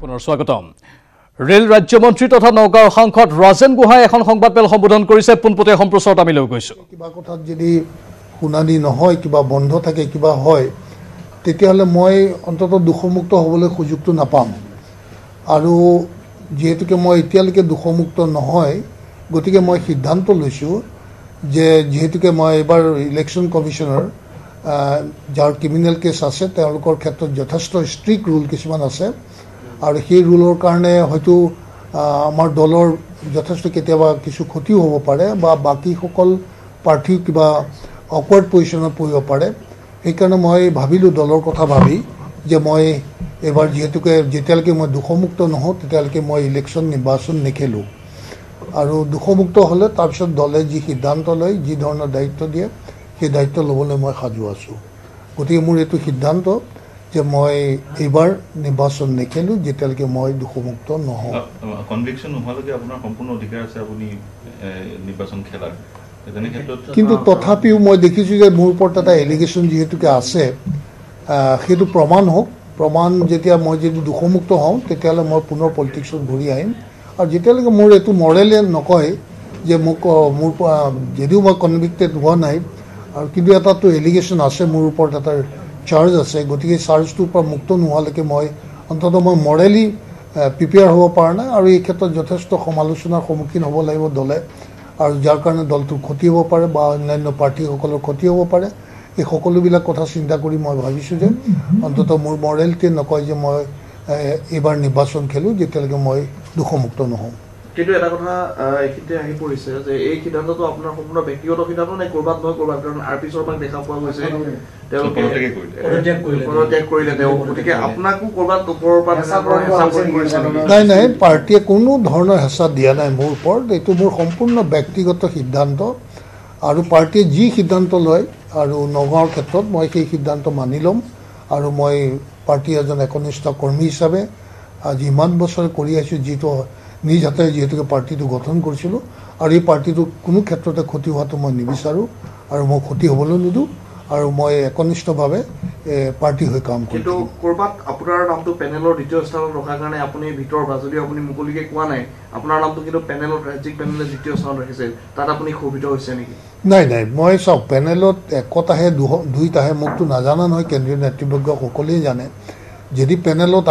পুনৰ স্বাগতম। ৰেল ৰাজ্যমন্ত্ৰী তথা নগাঁৱৰ সাংসদ ৰাজেন গোহাঁই এখন সংবাদমেল সম্বোধন কৰিছে। পোনপটীয়া সম্প্ৰচাৰত আমি লৈ গৈছো। কিবা কথাত যদি শুনানি নহয়, কিবা বন্ধ থাকে, কিবা হয়, তেতিয়াহ'লে মই অন্তত দুখমুক্ত হ'বলৈ সুযোগটো নাপাম। আৰু যিহেতুকে মই এতিয়ালৈকে দুখমুক্ত নহয়, গতিকে মই সিদ্ধান্ত লৈছোঁ যে যিহেতুকে মই এইবাৰ ইলেকশ্যন কমিশ্যনৰ যাৰ ক্ৰিমিনেল কেছ আছে তেওঁলোকৰ ক্ষেত্ৰত যথেষ্ট ষ্ট্ৰিক্ট ৰুল কিছুমান আছে, আৰু সেই ৰুলৰ কাৰণে হয়তো আমাৰ দলৰ যথেষ্ট কেতিয়াবা কিছু ক্ষতিও হ'ব পাৰে বা বাকীসকল প্ৰাৰ্থীও কিবা অকৱাৰ্ড পজিশ্যনত পৰিব পাৰে। সেইকাৰণে মই ভাবিলোঁ দলৰ কথা ভাবি যে মই এইবাৰ যিহেতুকে যেতিয়ালৈকে মই দুখমুক্ত নহওঁ তেতিয়ালৈকে মই নিৰ্বাচন নেখেলোঁ, আৰু দুখমুক্ত হ'লে তাৰপিছত দলে যি সিদ্ধান্ত লয়, যি ধৰণৰ দায়িত্ব দিয়ে সেই দায়িত্ব ল'বলৈ মই সাজু আছোঁ। গতিকে মোৰ এইটো সিদ্ধান্ত যে মই এইবাৰ নিৰ্বাচন নেখেলোঁ যেতিয়ালৈকে মই দুখমুক্ত নহওঁ। কনভিকশ্যন নোহোৱালৈকে আপোনাৰ সম্পূৰ্ণ অধিকাৰ আছে আপুনি নিৰ্বাচন খেলাৰ। কিন্তু তথাপিও মই দেখিছোঁ যে মোৰ ওপৰত এটা এলিগেশ্যন যিহেতুকে আছে, সেইটো প্ৰমাণ হওক। প্ৰমাণ যেতিয়া মই যদি দুখমুক্ত হওঁ তেতিয়াহ'লে মই পুনৰ পলিটিক্সত ঘূৰি আহিম। আৰু যেতিয়ালৈকে মোৰ এইটো মৰেলে নকয় যে মোৰ যদিও মই কনভিক্টেড হোৱা নাই, আৰু কিন্তু এটাতো এলিগেশ্যন আছে, মোৰ ওপৰত এটা চাৰ্জ আছে, গতিকে চাৰ্জটোৰ পৰা মুক্ত নোহোৱালৈকে মই অন্ততঃ মই মৰেলি প্ৰিপেয়াৰ হ'ব পৰা নাই। আৰু এই ক্ষেত্ৰত যথেষ্ট সমালোচনাৰ সন্মুখীন হ'ব লাগিব দলে, আৰু যাৰ কাৰণে দলটোৰ ক্ষতি হ'ব পাৰে বা অন্যান্য প্ৰাৰ্থীসকলৰ ক্ষতি হ'ব পাৰে। এই সকলোবিলাক কথা চিন্তা কৰি মই ভাবিছোঁ যে অন্ততঃ মোৰ মৰেলিটিয়ে নকয় যে মই এইবাৰ নিৰ্বাচন খেলোঁ যেতিয়ালৈকে মই দুখমুক্ত নহওঁ। কিন্তু এটা কথা এইখিনিতে আহি পৰিছে যে এই সিদ্ধান্তটো আপোনাৰ সম্পূৰ্ণ ব্যক্তিগত সিদ্ধান্ত নাই, ক'ৰবাত নহয় ক'ৰবাত, কাৰণ আৰ পি শৰ্মাক দেখা পোৱা গৈছে তেওঁলোকে পদত্যাগ কৰিলে তেওঁ, গতিকে আপোনাকো ক'ৰবাত ওপৰৰ পৰা নাই, পাৰ্টীয়ে কোনো ধৰণৰ হেঁচা দিয়া নাই মোৰ ওপৰত। এইটো মোৰ সম্পূৰ্ণ ব্যক্তিগত সিদ্ধান্ত, আৰু পাৰ্টীয়ে যি সিদ্ধান্ত লয় আৰু নগাঁৱৰ ক্ষেত্ৰত মই সেই সিদ্ধান্ত মানি ল'ম। আৰু মই পাৰ্টীৰ এজন একনিষ্ঠ কৰ্মী হিচাপে আজি ইমান বছৰে কৰি আহিছোঁ, যিটো নিজ হাতেৰে যিহেতুকে পাৰ্টীটো গঠন কৰিছিলোঁ, আৰু এই পাৰ্টীটো কোনো ক্ষেত্ৰতে ক্ষতি হোৱাটো মই নিবিচাৰোঁ, আৰু মই ক্ষতি হ'বলৈ নিদিওঁ, আৰু মই একনিষ্ঠভাৱে পাৰ্টীৰ হৈ কাম কৰিম। কিন্তু ক'ৰবাত আপোনাৰ নামটো পেনেলৰ দ্বিতীয় স্থানত ৰখাৰ কাৰণে আপুনি ভিতৰৰ পৰা, যদিও আপুনি মুকলিকে কোৱা নাই, আপোনাৰ নামটো কিন্তু পেনেলত ৰাজ্যিক পেনেলে দ্বিতীয় স্থানত ৰাখিছে, তাত আপুনি ক্ষোভিত হৈছে নেকি? নাই, মই চাওক, পেনেলত একত আহে দুইত আহে মোকতো নাজানা নহয়, কেন্দ্ৰীয় নেতৃবৰ্গ সকলোৱে জানে। যদি পেনেলত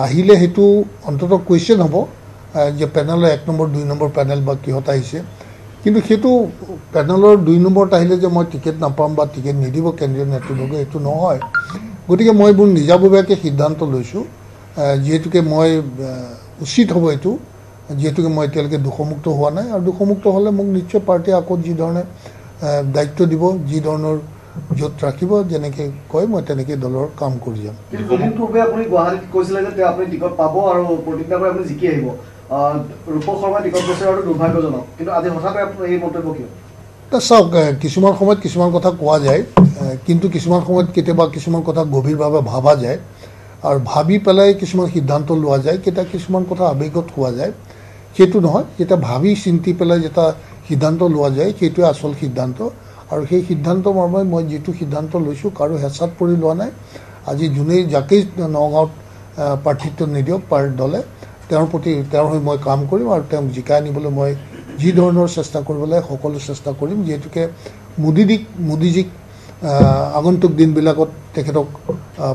আহিলে সেইটো অন্ততঃ কুৱেশ্যন হ'ব যে পেনেলৰ 1 নম্বৰ 2 নম্বৰ পেনেল বা কিহত আহিছে। কিন্তু সেইটো পেনেলৰ 2 নম্বৰত আহিলে যে মই টিকেট নাপাম বা টিকেট নিদিব কেন্দ্ৰীয় নেতৃবৰ্গই, এইটো নহয়। গতিকে মই মোৰ নিজাববীয়াকৈ সিদ্ধান্ত লৈছোঁ, যিহেতুকে মই উচিত হ'ব এইটো, যিহেতুকে মই এতিয়ালৈকে দুখমুক্ত হোৱা নাই। আৰু দুখমুক্ত হ'লে মোক নিশ্চয় পাৰ্টীয়ে আকৌ যি ধৰণে দায়িত্ব দিব, যি ধৰণৰ য'ত ৰাখিব, যেনেকৈ কয় মই তেনেকৈ দলৰ কাম কৰি যাম। আপুনি গুৱাহাটীত কৈছিলে যে আপুনি টিকট পাব আৰু প্ৰতিজ্ঞা কৰি আপুনি জিকি আহিব। ৰূপক শৰ্মাই টিকট কৈছে আৰু দুৰ্ভাগ্যজনক, কিন্তু আজি হঠাতে এই মন্তব্য কিয়? চাওক, কিছুমান সময়ত কিছুমান কথা কোৱা যায়, কিন্তু কিছুমান সময়ত কেতিয়াবা কিছুমান কথা গভীৰভাৱে ভাবা যায়, আৰু ভাবি পেলাই কিছুমান সিদ্ধান্ত লোৱা যায়। কেতিয়া কিছুমান কথা আৱেগত কোৱা যায়, সেইটো নহয়। যেতিয়া ভাবি চিন্তি পেলাই যেতিয়া সিদ্ধান্ত লোৱা যায় সেইটোৱে আচল সিদ্ধান্ত। আৰু সেই সিদ্ধান্ত মৰ্মে মই যিটো সিদ্ধান্ত লৈছোঁ কাৰো হেঁচাত পৰি লোৱা নাই। আজি যাকেই নগাঁৱত প্ৰাৰ্থিত্ব নিদিয়ক দলে, তেওঁৰ হৈ মই কাম কৰিম, আৰু তেওঁক জিকাই আনিবলৈ মই যি ধৰণৰ চেষ্টা কৰিব লাগে সকলো চেষ্টা কৰিম। যিহেতুকে মোদীজীক আগন্তুক দিনবিলাকত তেখেতক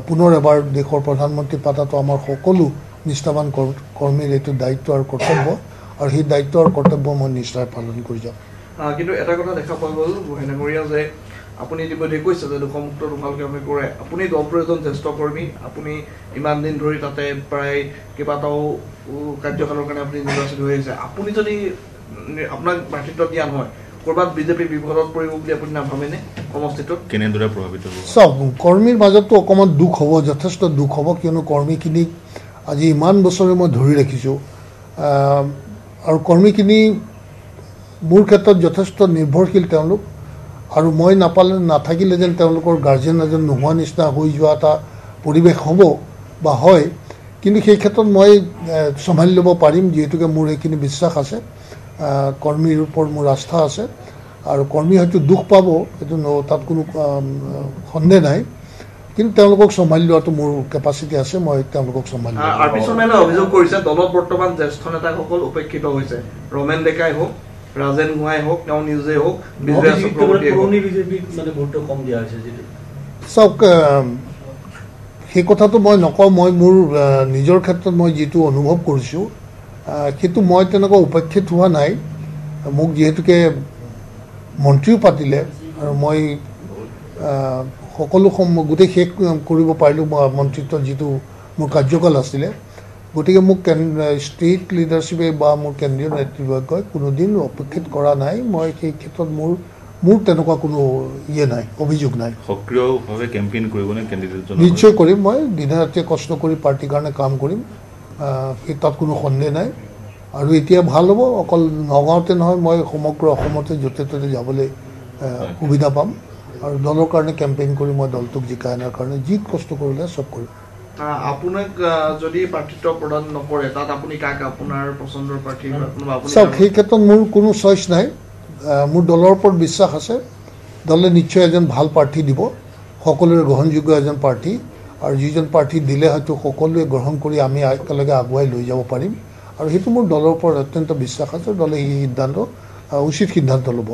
পুনৰ এবাৰ দেশৰ প্ৰধানমন্ত্ৰী পাতাটো আমাৰ সকলো নিষ্ঠাৱান কৰ্মীৰ এইটো দায়িত্ব আৰু কৰ্তব্য, আৰু সেই দায়িত্ব আৰু কৰ্তব্য মই নিষ্ঠাৰে পালন কৰি যাম। কিন্তু এটা কথা দেখা পোৱা গ'ল গোহাঁইনগৰীয়া, যে আপুনি ইতিমধ্যে কৈছে যে দুখমুক্ত ভালকৈ আপুনি কৰে। আপুনি দলটোৰ এজন জ্যেষ্ঠ কৰ্মী, আপুনি ইমান দিন ধৰি তাতে প্ৰায় কেইবাটাও কাৰ্যকালৰ কাৰণে আপুনি নিৰ্বাচিত হৈ আহিছে। আপুনি যদি আপোনাক প্ৰাৰ্থিত্ব দিয়া নহয়, ক'ৰবাত বিজেপি বিপদত পৰিব বুলি আপুনি নাভাবেনে? সমষ্টিটোত কেনেদৰে প্ৰভাৱিত হ'ব? চাওক, কৰ্মীৰ মাজতো অকণমান দুখ হ'ব, যথেষ্ট দুখ হ'ব, কিয়নো কৰ্মীখিনিক আজি ইমান বছৰে মই ধৰি ৰাখিছোঁ, আৰু কৰ্মীখিনি মোৰ ক্ষেত্ৰত যথেষ্ট নিৰ্ভৰশীল তেওঁলোক, আৰু মই নাথাকিলে যেন তেওঁলোকৰ গাৰ্জেন এজন নোহোৱা নিচিনা হৈ যোৱা এটা পৰিৱেশ হ'ব বা হয়। কিন্তু সেই ক্ষেত্ৰত মই চম্ভালি ল'ব পাৰিম, যিহেতুকে মোৰ এইখিনি বিশ্বাস আছে, কৰ্মীৰ ওপৰত মোৰ আস্থা আছে। আৰু কৰ্মী হয়তো দুখ পাব, সেইটো তাত কোনো সন্দেহ নাই, কিন্তু তেওঁলোকক চম্ভালি লোৱাটো মোৰ কেপাচিটি আছে, মই তেওঁলোকক চম্ভালি ল'ম। আৰ পি শৰ্মাই অভিযোগ কৰিছে দলত বৰ্তমান জ্যেষ্ঠ নেতাসকল উপেক্ষিত হৈছে, ৰমেন ডেকাই হওক, ৰাজেন গোহাঁই হওক, তেওঁ নিজেই হওক, বিজয়া চক্ৰৱৰ্তীয়ে চাওক, সেই কথাটো মই নকওঁ। মই মোৰ নিজৰ ক্ষেত্ৰত মই যিটো অনুভৱ কৰিছোঁ সেইটো মই তেনেকুৱা উপেক্ষিত হোৱা নাই। মোক যিহেতুকে মন্ত্ৰীও পাতিলে আৰু মই সকলো গোটেই শেষ কৰিব পাৰিলোঁ মন্ত্ৰিত্বৰ যিটো মোৰ কাৰ্যকাল আছিলে, গতিকে মোক ষ্টেট লিডাৰশ্বিপে বা মোৰ কেন্দ্ৰীয় নেতৃবৰ্গই কোনোদিন উপেক্ষিত কৰা নাই। মই সেই ক্ষেত্ৰত মোৰ তেনেকুৱা কোনো নাই, অভিযোগ নাই। সক্ৰিয়ভাৱে কেম্পেইন কৰিবনে কেণ্ডিডেটজন? নিশ্চয় কৰিম। মই দিনে ৰাতিয়ে কষ্ট কৰি পাৰ্টিৰ কাৰণে কাম কৰিম, সেই তাত কোনো সন্দেহ নাই। আৰু এতিয়া ভাল হ'ব, অকল নগাঁৱতে নহয়, মই সমগ্ৰ অসমতে য'তে ত'তে যাবলৈ সুবিধা পাম আৰু দলৰ কাৰণে কেম্পেইন কৰি মই দলটোক জিকাই অনাৰ কাৰণে যি কষ্ট কৰিলে চব কৰিম। আপোনাক যদি প্ৰাৰ্থিত্ব প্ৰদান নকৰে তাত আপুনি কাক আপোনাৰ পচন্দৰ প্ৰাৰ্থী? চাওক, সেই ক্ষেত্ৰত মোৰ কোনো চইচ নাই। মোৰ দলৰ ওপৰত বিশ্বাস আছে, দলে নিশ্চয় এজন ভাল প্ৰাৰ্থী দিব, সকলোৰে গ্ৰহণযোগ্য এজন প্ৰাৰ্থী, আৰু যিজন প্ৰাৰ্থী দিলে হয়তো সকলোৱে গ্ৰহণ কৰি আমি একেলগে আগুৱাই লৈ যাব পাৰিম। আৰু সেইটো মোৰ দলৰ ওপৰত অত্যন্ত বিশ্বাস আছে। দলে এই সিদ্ধান্ত উচিত সিদ্ধান্ত ল'ব।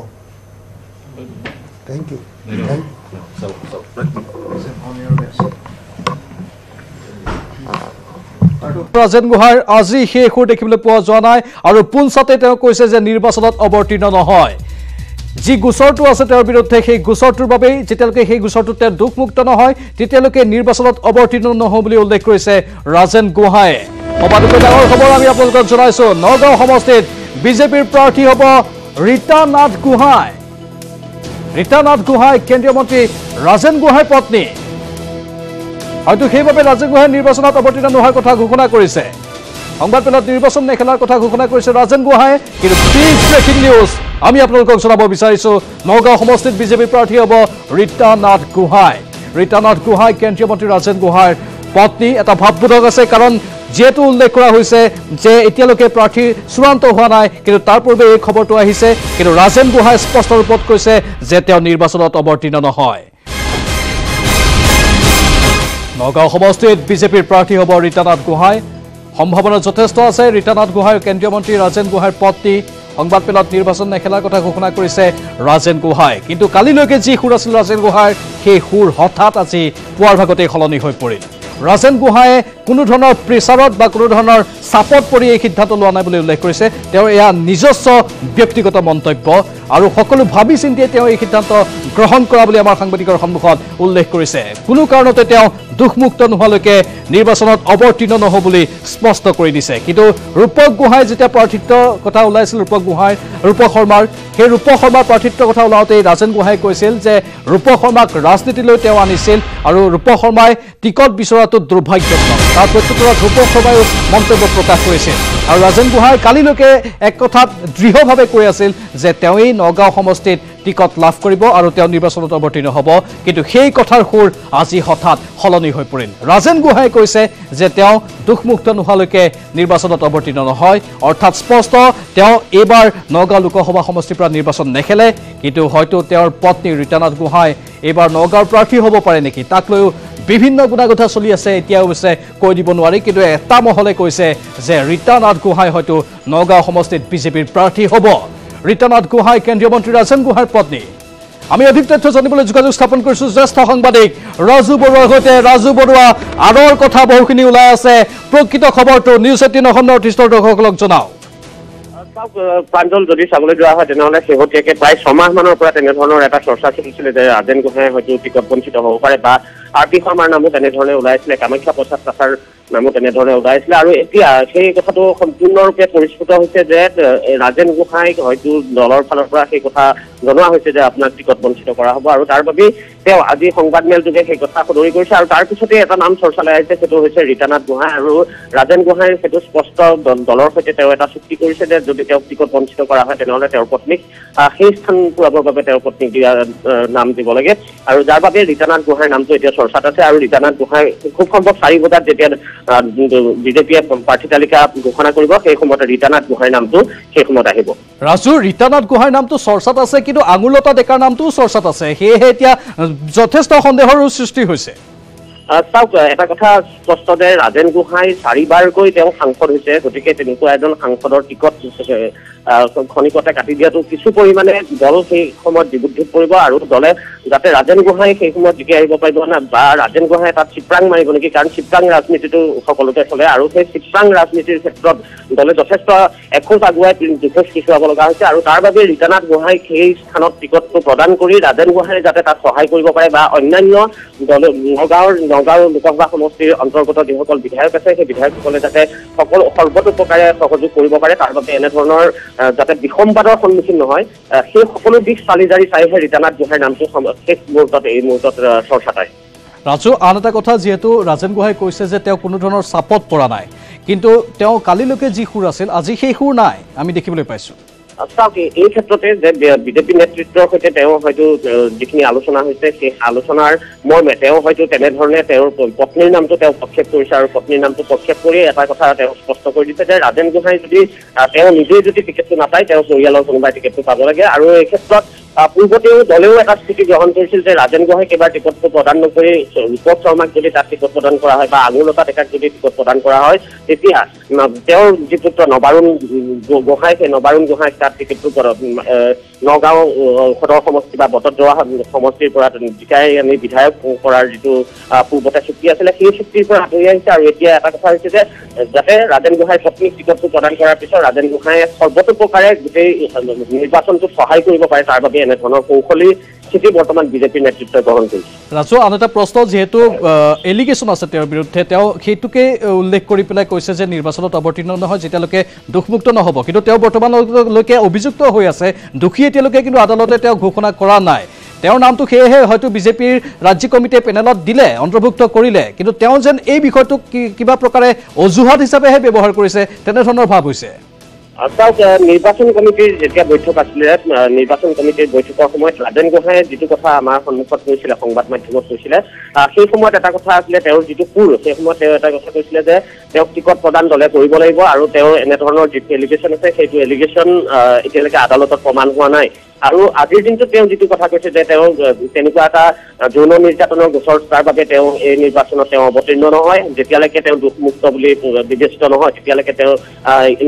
Thank U. ৰাজেন গোহাঁইৰ আজি সেই সুৰ দেখিবলৈ পোৱা যোৱা নাই আৰু পুনচাতে তেওঁ কৈছে যে নিৰ্বাচনত অৱতীৰ্ণ নহয়। যি গোচৰটো আছে তেওঁৰ বিৰুদ্ধে, সেই গোচৰটোৰ বাবেই যেতিয়ালৈকে সেই গোচৰটোত তেওঁ দুখমুক্ত নহয় তেতিয়ালৈকে নিৰ্বাচনত অৱতীৰ্ণ নহয় বুলি উল্লেখ কৰিছে ৰাজেন গোহাঁইয়ে। সবাতোকৈ ডাঙৰ খবৰ আমি আপোনালোকক জনাইছোঁ, নগাঁও সমষ্টিত বিজেপিৰ প্ৰাৰ্থী হ'ব ৰীতা নাথ গোহাঁই। ৰীতা নাথ গোহাঁই কেন্দ্ৰীয় মন্ত্ৰী ৰাজেন গোহাঁইৰ পত্নী। হয়তো সেইবাবে ৰাজেন গোহাঁই নিৰ্বাচনত অৱতীৰ্ণ নোহোৱাৰ কথা ঘোষণা কৰিছে। সংবাদমেলত নিৰ্বাচন নেখেলাৰ কথা ঘোষণা কৰিছে ৰাজেন গোহাঁইয়ে। কিন্তু বিগ ব্ৰেকিং নিউজ আমি আপোনালোকক জনাব বিচাৰিছোঁ, নগাঁও সমষ্টিত বিজেপিৰ প্ৰাৰ্থী হ'ব ৰীতা নাথ গোহাঁই। ৰীতা নাথ গোহাঁই কেন্দ্ৰীয় মন্ত্ৰী ৰাজেন গোহাঁইৰ পত্নী। এটা ভাৱবোধক আছে, কাৰণ যিহেতু উল্লেখ কৰা হৈছে যে এতিয়ালৈকে প্ৰাৰ্থী চূড়ান্ত হোৱা নাই, কিন্তু তাৰ পূৰ্বে এই খবৰটো আহিছে। কিন্তু ৰাজেন গোহাঁই স্পষ্ট ৰূপত কৈছে যে তেওঁ নিৰ্বাচনত অৱতীৰ্ণ নহয়। নগাঁও সমষ্টিত বিজেপিৰ প্ৰাৰ্থী হ'ব ৰীতা নাথ গোহাঁই। সম্ভাৱনা যথেষ্ট আছে। ৰীতা নাথ গোহাঁই কেন্দ্ৰীয় মন্ত্ৰী ৰাজেন গোহাঁইৰ পত্নী। সংবাদমেলত নিৰ্বাচন নেখেলাৰ কথা ঘোষণা কৰিছে ৰাজেন গোহাঁই। কিন্তু কালিলৈকে যি সুৰ আছিল ৰাজেন গোহাঁইৰ, সেই সুৰ হঠাৎ আজি পুৱাৰ ভাগতেই সলনি হৈ পৰিল। ৰাজেন গোহাঁইয়ে কোনো ধৰণৰ প্ৰেচাৰত বা কোনো ধৰণৰ চাপত পৰি এই সিদ্ধান্ত লোৱা নাই বুলি উল্লেখ কৰিছে। তেওঁ এয়া নিজস্ব ব্যক্তিগত মন্তব্য আৰু সকলো ভাবি চিন্তিয়ে তেওঁ এই সিদ্ধান্ত গ্ৰহণ কৰা বুলি আমাৰ সাংবাদিকৰ সন্মুখত উল্লেখ কৰিছে। কোনো কাৰণতে তেওঁ দুখমুক্ত নোহোৱালৈকে নিৰ্বাচনত অৱতীৰ্ণ নহ'ব বুলি স্পষ্ট কৰি দিছে। কিন্তু ৰূপক গোহাঁই যেতিয়া প্ৰাৰ্থিত্বৰ কথা ওলাইছিল, ৰূপক শৰ্মাৰ, সেই ৰূপক শৰ্মাৰ প্ৰাৰ্থিত্বৰ কথা ওলাওঁতেই ৰাজেন গোহাঁই কৈছিল যে ৰূপক শৰ্মাক ৰাজনীতিলৈ তেওঁ আনিছিল আৰু ৰূপক শৰ্মাই টিকট বিচৰাটো দুৰ্ভাগ্যজনক। তাৰ প্ৰত্যুত্তৰত ৰূপক শৰ্মায়ো মন্তব্য প্ৰকাশ কৰিছিল। আৰু ৰাজেন গোহাঁই কালিলৈকে এক কথাত দৃঢ়ভাৱে কৈ আছিল যে তেওঁই নগাঁও সমষ্টিত টিকট লাভ কৰিব আৰু তেওঁ নিৰ্বাচনত অৱতীৰ্ণ হ'ব। কিন্তু সেই কথাৰ সুৰ আজি হঠাৎ সলনি হৈ পৰিল। ৰাজেন গোহাঁই কৈছে যে তেওঁ দুখমুক্ত নোহোৱালৈকে নিৰ্বাচনত অৱতীৰ্ণ নহয়। অৰ্থাৎ স্পষ্ট, তেওঁ এইবাৰ নগাঁও লোকসভা সমষ্টিৰ পৰা নিৰ্বাচন নেখেলে। কিন্তু হয়তো তেওঁৰ পত্নী ৰীতা নাথ গোহাঁই এইবাৰ নগাঁৱৰ প্ৰাৰ্থী হ'ব পাৰে নেকি, তাক লৈও বিভিন্ন গুণাগুঠা চলি আছে। এতিয়া অৱশ্যে কৈ দিব নোৱাৰি, কিন্তু এটা মহলে কৈছে যে ৰীতা নাথ গোহাঁই হয়তো নগাঁও সমষ্টিত বিজেপিৰ প্ৰাৰ্থী হ'ব। ৰীতা নাথ গোহাঁই কেন্দ্ৰীয় মন্ত্ৰী ৰাজেন গোহাঁইৰ পত্নী। আমি অধিক তথ্য জানিবলৈ যোগাযোগ স্থাপন কৰিছোঁ জ্যেষ্ঠ সাংবাদিক ৰাজু বৰুৱাৰ সৈতে। ৰাজু বৰুৱা, আৰৰ কথা বহুখিনি ওলাই আছে, প্ৰকৃত খবৰটো নিউজ 18 অসম নৰ্থ ইষ্টৰ দৰ্শকসকলক জনাওক। প্ৰাঞ্জল, যদি চাবলৈ যোৱা হয় তেনেহ'লে শেহতীয়াকৈ প্ৰায় 6 মাহমানৰ পৰা তেনেধৰণৰ এটা চৰ্চা চলিছিলে যে ৰাজেন গোহাঁই হয়তো টিকট বঞ্চিত হ'ব পাৰে, বা আৰ পি শৰ্মাৰ নামো তেনেধৰণে ওলাইছিলে, কামাখ্যা প্ৰসাদ তাছাৰ নামো তেনেধৰণে ওলাইছিলে। আৰু এতিয়া সেই কথাটো সম্পূৰ্ণৰূপে পৰিস্ফুট হৈছে যে ৰাজেন গোহাঁইক হয়তো দলৰ ফালৰ পৰা সেই কথা জনোৱা হৈছে যে আপোনাক টিকট বঞ্চিত কৰা হ'ব। আৰু তাৰ বাবেই তেওঁ আজি সংবাদমেল যোগে সেই কথা সদৰি কৰিছে। আৰু তাৰ পিছতে এটা নাম চৰ্চালৈ আহিছে, সেইটো হৈছে ৰীতা নাথ গোহাঁই। আৰু ৰাজেন গোহাঁইৰ সেইটো স্পষ্ট, দলৰ সৈতে তেওঁ এটা চুক্তি কৰিছে যে যদি তেওঁক টিকট বঞ্চিত কৰা হয় তেনেহ'লে তেওঁৰ পত্নীক সেই স্থান পূৰাবৰ বাবে তেওঁৰ পত্নীক দিয়া নাম দিব লাগে। আৰু যাৰ বাবে ৰীতা নাথ গোহাঁইৰ নামটো এতিয়া চৰ্চাত আছে। আৰু ৰীতা নাথ গোহাঁই খুব সম্ভৱ 4 বজাত যেতিয়া বিজেপিয়ে প্ৰাৰ্থী তালিকা ঘোষণা কৰিব, সেই সময়ত ৰীতা নাথ গোহাঁইৰ নামটো সেই সময়ত আহিব। ৰাজু, ৰীতা নাথ গোহাঁইৰ নামটো চৰ্চাত আছে, কিন্তু আঙুলতা ডেকাৰ নামটোও চৰ্চাত আছে। সেয়েহে এতিয়া যথেষ্ট সন্দেহৰো সৃষ্টি হৈছে। চাওক, এটা কথা স্পষ্ট যে ৰাজেন গোহাঁই 4বাৰকৈ তেওঁ সাংসদ হৈছে, গতিকে তেনেকুৱা এজন সাংসদৰ টিকট খনিকতে কাটি দিয়াটো কিছু পৰিমাণে দল সেই সময়ত বিবুদ্ধিত পৰিব, আৰু দলে যাতে ৰাজেন গোহাঁই সেই সময়ত জিকি আহিব পাৰিব না বা ৰাজেন গোহাঁই তাত চিপ্ৰাং মাৰিব নেকি, কাৰণ চিপ্ৰাং ৰাজনীতিটো সকলোতে চলে, আৰু সেই চিপ্ৰাং ৰাজনীতিৰ ক্ষেত্ৰত দলে যথেষ্ট এখোজ আগুৱাই দুখোজ পিছুৱাব লগা হৈছে, আৰু তাৰ বাবে ৰীতানাথ গোহাঁইক সেই স্থানত টিকটটো প্ৰদান কৰি ৰাজেন গোহাঁই যাতে তাত সহায় কৰিব পাৰে বা অন্যান্য নগাঁও লোকসভা সমষ্টিৰ অন্তৰ্গত যিসকল বিধায়ক আছে সেই বিধায়কসকলে যাতে সৰ্বতোপ্ৰকাৰে সহযোগ কৰিব পাৰে, তাৰ বাবে এনেধৰণৰ যাতে বিসম্বাদৰ সন্মুখীন নহয়, সেই সকলো দিশ চালি জাৰি চাইহে ৰীতানাথ গোহাঁইৰ নামটো শেষ মুহূৰ্তত এই মুহূৰ্তত চৰ্চা পায়। ৰাজু, আন এটা কথা, যিহেতু ৰাজেন গোহাঁই কৈছে যে তেওঁ কোনো ধৰণৰ চাপত পৰা নাই, কিন্তু তেওঁ কালিলৈকে যি সুৰ আছিল আজি সেই সুৰ নাই আমি দেখিবলৈ পাইছোঁ। চাওক, এই ক্ষেত্ৰতে যে বিজেপি নেতৃত্বৰ সৈতে তেওঁ হয়তো যিখিনি আলোচনা হৈছে সেই আলোচনাৰ মৰ্মে তেওঁ হয়তো তেনেধৰণে তেওঁৰ পত্নীৰ নামটো তেওঁ প্ৰক্ষেপ কৰিছে, আৰু পত্নীৰ নামটো প্ৰক্ষেপ কৰি এটা কথা তেওঁ স্পষ্ট কৰি দিছে যে ৰাজেন গোহাঁই যদি তেওঁ নিজেই যদি টিকেটটো নাপায় তেওঁ পৰিয়ালৰ কোনোবাই টিকেটটো পাব লাগে, আৰু এই ক্ষেত্ৰত পূৰ্বতেও দলেও এটা স্থিতি গ্ৰহণ কৰিছিল যে ৰাজেন গোহাঁই কেইবাৰ টিকটটো প্ৰদান নকৰি ৰূপক শৰ্মাক যদি তাত টিকট প্ৰদান কৰা হয় বা আঙুৰলতা ডেকাক যদি টিকট প্ৰদান কৰা হয়, তেতিয়া তেওঁৰ যি পুত্ৰ নবাৰুণ গোহাঁই সেই নবাৰুণ গোহাঁইক তাত টিকটটো নগাঁও সদৰ সমষ্টি বা বটদ্ৰৱা সমষ্টিৰ পৰা জিকাই আনি বিধায়ক কৰাৰ যিটো পূৰ্বতে চুক্তি আছিলে সেই চুক্তিৰ পৰা আঁতৰি আহিছে, আৰু এতিয়া এটা কথা হৈছে যে যাতে ৰাজেন গোহাঁই পত্নীক টিকটটো প্ৰদান কৰাৰ পিছত ৰাজেন গোহাঁয়ে সৰ্বতোপ্ৰকাৰে গোটেই নিৰ্বাচনটোত সহায় কৰিব পাৰে, তাৰ বাবে এনেধৰণৰ কৌশলী স্থিতি বৰ্তমান বিজেপিৰ নেতৃত্বই গ্ৰহণ কৰিছে। ৰাজু, আন এটা প্ৰশ্ন, যিহেতু এলিগেশ্যন আছে তেওঁৰ বিৰুদ্ধে, তেওঁ সেইটোকে উল্লেখ কৰি পেলাই কৈছে যে নিৰ্বাচনত অৱতীৰ্ণ নহয় যেতিয়ালৈকে দোষমুক্ত নহ'ব, কিন্তু তেওঁ বৰ্তমানলৈকে অভিযুক্ত হৈ আছে, দোষী এতিয়ালৈকে কিন্তু আদালতে তেওঁ ঘোষণা কৰা নাই। তেওঁৰ নামটো সেয়েহে হয়তো বিজেপিৰ ৰাজ্যিক কমিটিয়ে পেনেলত দিলে, অন্তৰ্ভুক্ত কৰিলে, কিন্তু তেওঁ যেন এই বিষয়টোক কিবা প্ৰকাৰে অজুহাত হিচাপেহে ব্যৱহাৰ কৰিছে তেনেধৰণৰ ভাৱ হৈছে। চাওক, নিৰ্বাচন কমিটিৰ যেতিয়া বৈঠক আছিলে, নিৰ্বাচন কমিটিৰ বৈঠকৰ সময়ত ৰাজেন গোহাঁয়ে যিটো কথা আমাৰ সন্মুখত কৈছিলে, সংবাদ মাধ্যমত কৈছিলে, সেই সময়ত এটা কথা আছিলে তেওঁৰ যিটো সুৰ, সেই সময়ত তেওঁ এটা কথা কৈছিলে যে তেওঁক টিকট প্ৰদান দলে কৰিব লাগিব, আৰু তেওঁৰ এনেধৰণৰ যিটো এলিগেশ্যন আছে সেইটো এলিগেশ্যন এতিয়ালৈকে আদালতত প্ৰমাণ হোৱা নাই, আৰু আজিৰ দিনটোত তেওঁ যিটো কথা কৈছে যে তেওঁ তেনেকুৱা এটা যৌন নিৰ্যাতনৰ গোচৰ তাৰ বাবে তেওঁ এই নিৰ্বাচনত তেওঁ অৱতীৰ্ণ নহয়, যেতিয়ালৈকে তেওঁ দোষমুক্ত বুলি বিবেচিত নহয় তেতিয়ালৈকে তেওঁ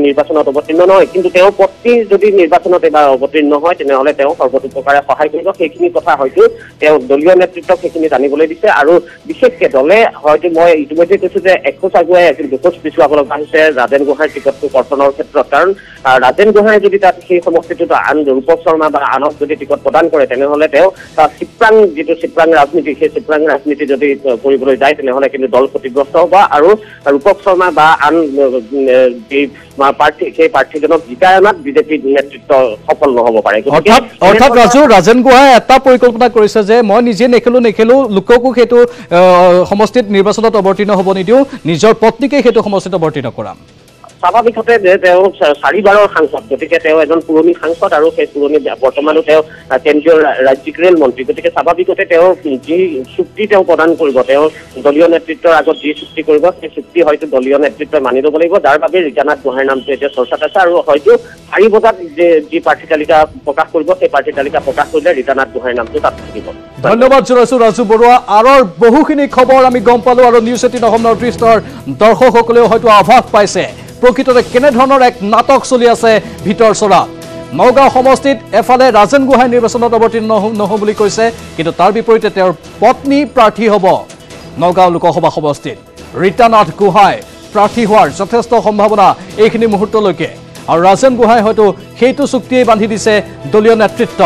নিৰ্বাচনত অৱতীৰ্ণ নহয়, কিন্তু তেওঁৰ পত্নী যদি নিৰ্বাচনত এবাৰ অৱতীৰ্ণ হয় তেনেহ'লে তেওঁ সৰ্বতোপ্ৰকাৰে সহায় কৰিব, সেইখিনি কথা হয়তো তেওঁ দলীয় নেতৃত্বক সেইখিনি জানিবলৈ দিছে, আৰু বিশেষকে দলে হয়তো মই ইতিমধ্যে কৈছোঁ যে এখোজ আগুৱাই দুখোজ পিছুৱাব লগা হৈছে ৰাজেন গোহাঁইৰ টিকটটো কৰ্তনৰ ক্ষেত্ৰত, কাৰণ ৰাজেন গোহাঁই যদি তাত সেই সমষ্টিটোত আন ৰূপক শৰ্মা বা আনক যদি টিকট প্ৰদান কৰে তেনেহ'লে তেওঁ চিপ্ৰাং যিটো চিপ্ৰাং ৰাজনীতি সেই চিপ্ৰাং ৰাজনীতি যদি কৰিবলৈ যায় তেনেহ'লে কিন্তু দল ক্ষতিগ্ৰস্ত হ'ব, আৰু ৰূপক শৰ্মা বা আন যি প্ৰাৰ্থী সেই প্ৰাৰ্থীজনক জিকাই অনাত বিজেপিৰ নেতৃত্ব সফল নহ'ব পাৰে। অৰ্থাৎ ৰাজু, ৰাজেন গোহাঁয়ে এটা পৰিকল্পনা কৰিছে যে মই নিজে নেখেলো, লোককো সেইটো সমষ্টিত নিৰ্বাচনত অৱতীৰ্ণ হ'ব নিদিওঁ, নিজৰ পত্নীকে সেইটো সমষ্টিত অৱতীৰ্ণ কৰাম। স্বাভাৱিকতে যে তেওঁ 4বাৰৰ সাংসদ, গতিকে তেওঁ এজন পুৰণি সাংসদ, আৰু সেই পুৰণি বৰ্তমানো তেওঁ কেন্দ্ৰীয় ৰাজ্যিক ৰেল মন্ত্ৰী, গতিকে স্বাভাৱিকতে তেওঁ যি চুক্তি তেওঁ প্ৰদান কৰিব, তেওঁ দলীয় নেতৃত্বৰ আগত যি চুক্তি কৰিব সেই চুক্তি হয়তো দলীয় নেতৃত্বই মানি ল'ব লাগিব, যাৰ বাবে ৰীতানাথ গোহাঁইৰ নামটো এতিয়া চৰ্চাত আছে, আৰু হয়তো 4 বজাত যি প্ৰাৰ্থী তালিকা প্ৰকাশ কৰিব সেই প্ৰাৰ্থী তালিকা প্ৰকাশ কৰিলে ৰীতানাথ গোহাঁইৰ নামটো তাত থাকিব। ধন্যবাদ জনাইছোঁ ৰাজু বৰুৱা। আৰৰ বহুখিনি খবৰ আমি গম পালোঁ, আৰু নিউজ 18 অসম নৰ্থ ইষ্টৰ দৰ্শকসকলেও হয়তো আভাস পাইছে প্ৰকৃততে কেনেধৰণৰ এক নাটক চলি আছে ভিতৰ চৰাত। নগাঁও সমষ্টিত এফালে ৰাজেন গোহাঁই নিৰ্বাচনত অৱতীৰ্ণ নহ'ব বুলি কৈছে, কিন্তু তাৰ বিপৰীতে তেওঁৰ পত্নী প্ৰাৰ্থী হ'ব নগাঁও লোকসভা সমষ্টিত। ৰীতানাথ গোহাঁই প্ৰাৰ্থী হোৱাৰ যথেষ্ট সম্ভাৱনা এইখিনি মুহূৰ্তলৈকে, আৰু ৰাজেন গোহাঁই হয়তো সেইটো চুক্তিয়েই বান্ধি দিছে দলীয় নেতৃত্ব।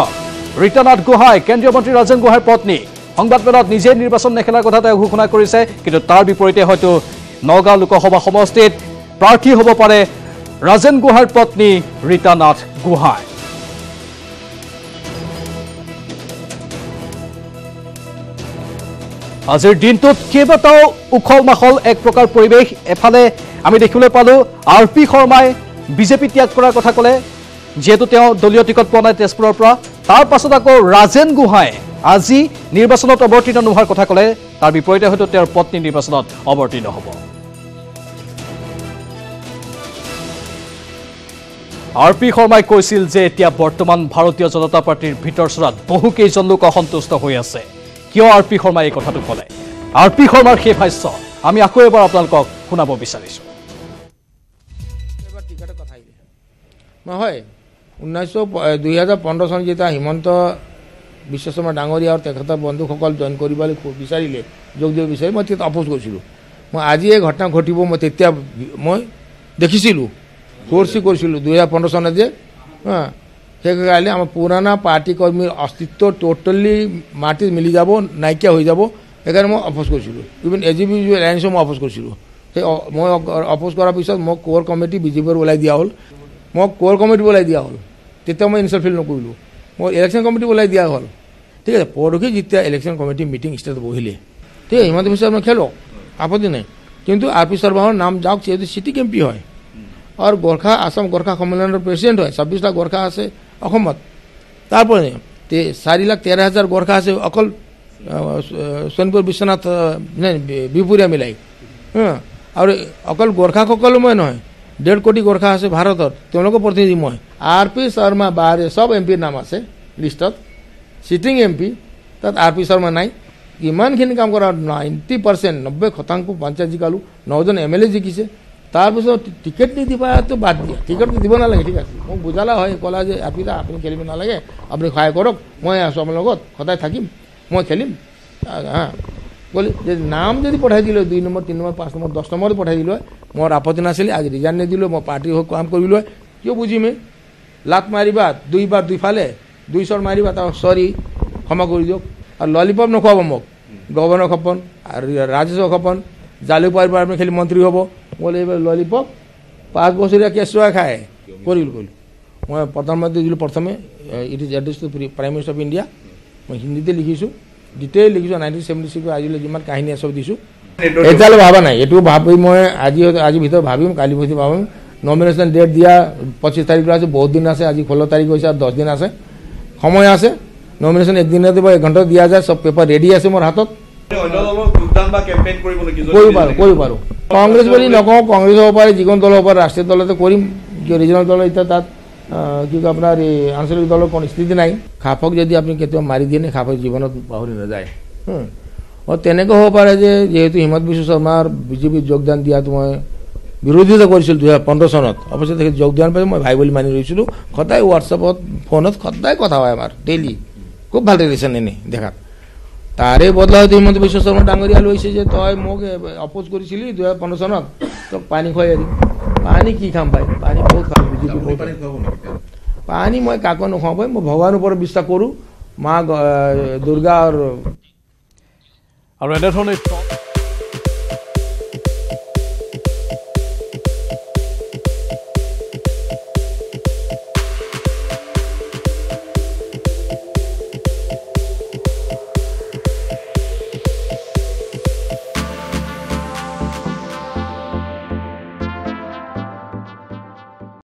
ৰীতানাথ গোহাঁই কেন্দ্ৰীয় মন্ত্ৰী ৰাজেন গোহাঁইৰ পত্নী, সংবাদমেলত নিজে নিৰ্বাচন নেখেলাৰ কথা তেওঁ ঘোষণা কৰিছে, কিন্তু তাৰ বিপৰীতে হয়তো নগাঁও লোকসভা সমষ্টিত প্ৰাৰ্থী হ'ব পাৰে ৰাজেন গোহাঁইৰ পত্নী ৰীতানাথ গোহাঁই। আজিৰ দিনটোত কেইবাটাও উখল মাখল এক প্ৰকাৰ পৰিৱেশ। এফালে আমি দেখিবলৈ পালোঁ RP শৰ্মাই বিজেপি ত্যাগ কৰাৰ কথা ক'লে, যিহেতু তেওঁ দলীয় টিকট পোৱা নাই তেজপুৰৰ পৰা। তাৰ পাছত আকৌ ৰাজেন গোহাঁই আজি নিৰ্বাচনত অৱতীৰ্ণ নোহোৱাৰ কথা ক'লে, তাৰ বিপৰীতে হয়তো তেওঁৰ পত্নী নিৰ্বাচনত অৱতীৰ্ণ হ'ব। RP শৰ্মাই কৈছিল যে এতিয়া বৰ্তমান ভাৰতীয় জনতা পাৰ্টীৰ ভিতৰ চৰাত বহুকেইজন লোক অসন্তুষ্ট হৈ আছে। কিয় RP শৰ্মাই এই কথাটো ক'লে? RP শৰ্মাৰ সেই ভাষ্য আমি আকৌ এবাৰ আপোনালোকক শুনাব বিচাৰিছোঁ। নহয় 2015 চনত যেতিয়া হিমন্ত বিশ্ব শৰ্মা ডাঙৰীয়া আৰু তেখেতৰ বন্ধুসকল জইন কৰিবলৈ বিচাৰিলে যোগ দিব বিচাৰি মই তেতিয়া অপোজ কৰিছিলোঁ। মই আজি এই ঘটনা ঘটিব মই তেতিয়া মই দেখিছিলোঁ, ফ'ৰ্চি কৰিছিলোঁ 2015 চনত যে সেইকাৰণে আমাৰ পুৰণা পাৰ্টি কৰ্মীৰ অস্তিত্ব টোটেলি মাটিত মিলি যাব, নাইকিয়া হৈ যাব। সেইকাৰণে মই অপোজ কৰিছিলোঁ। ইভেন AGP এলায়েন্সো মই অপোজ কৰিছিলোঁ। সেই মই অপোজ কৰাৰ পিছত মোক কোৰ কমিটি বিজেপিৰ ওলাই দিয়া হ'ল, মোক কোৰ কমিটি ওলাই দিয়া হ'ল। তেতিয়া মই ইনচাল্ট ফিল নকৰিলোঁ, মই ইলেকশ্যন কমিটি ওলাই দিয়া হ'ল। ঠিক আছে, পৰহি যেতিয়া ইলেকশ্যন কমিটি মিটিং ষ্টেটত বহিলে, ঠিক আছে, হিমন্ত বিশ্ব শৰ্মা খেলক, আপত্তি নাই, কিন্তু RP শৰ্মাৰ নাম যাওক, যিহেতু চিটিং MP হয় আৰু গোৰ্খা আসাম গোৰ্খা সন্মিলনৰ প্ৰেচিডেণ্ট হয়। 26 লাখ গোৰ্খা আছে অসমত, তাৰপৰা 4,13,000 গোৰ্খা আছে অকল সোণপুৰ বিশ্বনাথ বিপুৰীয়া মিলাই। আৰু অকল গোৰ্খাসকলো মই নহয়, 1.5 কোটি গোৰ্খা আছে ভাৰতত, তেওঁলোকৰ প্ৰতিনিধি মই। RP শৰ্মা বাহিৰে চব MPৰ নাম আছে লিষ্টত, চিটিং MP, তাত RP শৰ্মা নাই। ইমানখিনি কাম কৰা 90%, 90% পঞ্চায়ত জিকালোঁ, 9জন MLA জিকিছে। তাৰপিছত টিকেট নিদিবাটো বাদ দিয়া, টিকেট দিব নালাগে, ঠিক আছে, মোক বুজালা হয়, ক'লা যে RP দা আপুনি খেলিব নালাগে, আপুনি সহায় কৰক, মই আছোঁ আপোনাৰ লগত, সদায় থাকিম, মই খেলিম। ক'লে যে নাম যদি পঠাই দিলোঁ 2 নম্বৰ, 3 নম্বৰ, 5 নম্বৰ, 10 নম্বৰত পঠাই দিলোঁ হয়, মোৰ আপত্তি নাছিলে। আজি ৰিজাইন নিদিলোঁ, মই পাৰ্টিৰ হৈ কাম কৰিলোঁ হয়, কিয় বুজিমে? লাত মাৰিবা 2 বাৰ 2 ফালে, 2 চৰ মাৰিবা, তাৰ চৰি ক্ষমা কৰি দিয়ক। আৰু ললিপপ নোখোৱাব মোক, গভৰ্ণৰ সপন আৰু ৰাজেশৰ সপন, জালুকবাৰীৰ পৰা আপুনি খালি মন্ত্ৰী হ'ব। বোলে এইবাৰ ললিপপ 5 বছৰীয়া কেঁচুৱাই খায় কৰিলোঁ। মই প্ৰধানমন্ত্ৰী দিলোঁ প্ৰথমে, it is address to prime minister of India, মই হিন্দীতে লিখিছোঁ, ডিটেইল লিখিছোঁ, 1976 আজিলৈ যিমান কাহিনী আছে চব দিছোঁ। এতিয়ালৈ ভাবা নাই, এইটো ভাবি মই আজিৰ ভিতৰত ভাবিম, কালি ভিতৰত ভাবিম। নমিনেশ্যন ডেট দিয়া 25 তাৰিখ আছে, বহুত দিন আছে, আজি 16 তাৰিখ হৈছে, আৰু 10 দিন আছে, সময় আছে। নমিনেশ্যন একদিনতে দিব, 1 ঘণ্টা দিয়া যায়, চব পেপাৰ ৰেডি আছে মোৰ হাতত, কৰিব পাৰোঁ। কংগ্ৰেছ বুলি নকওঁ, কংগ্ৰেছ হ'ব পাৰে, যিকোনো দল হ'ব পাৰে, ৰাষ্ট্ৰীয় দলতে কৰিম। কিয় ৰিজনেল দল এতিয়া তাত কি কয় আপোনাৰ এই আঞ্চলিক দলৰ কোনো স্থিতি নাই। খাপক যদি আপুনি কেতিয়াবা মাৰি দিয়ে, খাপক জীৱনত পাহৰি নাযায়। তেনেকৈ হ'ব পাৰে যে যিহেতু হিমন্ত বিশ্ব শৰ্মাৰ বিজেপিত যোগদান দিয়াত মই বিৰোধিতা কৰিছিলোঁ 2015 চনত, অৱশ্যে তেখেত যোগদান পাই মই ভাই বুলি মানি লৈছিলোঁ। সদায় হোৱাটছএপত ফোনত সদায় কথা হয় আমাৰ, ডেইলি, খুব ভাল ৰিলেশ্যন এনেই দেখাত। তাৰে বদলা হয়তো হিমন্ত বিশ্ব শৰ্মা ডাঙৰীয়া লৈছে যে তই মোক অপোজ কৰিছিলি 2015 চনত, তোক পানী খুৱাই এৰিম। পানী কি খাম ভাই, পানী বহুত খাম, বিজেপি পানী মই কাকো নোখোৱাওঁ ভাই, মই ভগৱানৰ ওপৰত বিশ্বাস কৰোঁ, মা দুৰ্গা আৰু এনেধৰণে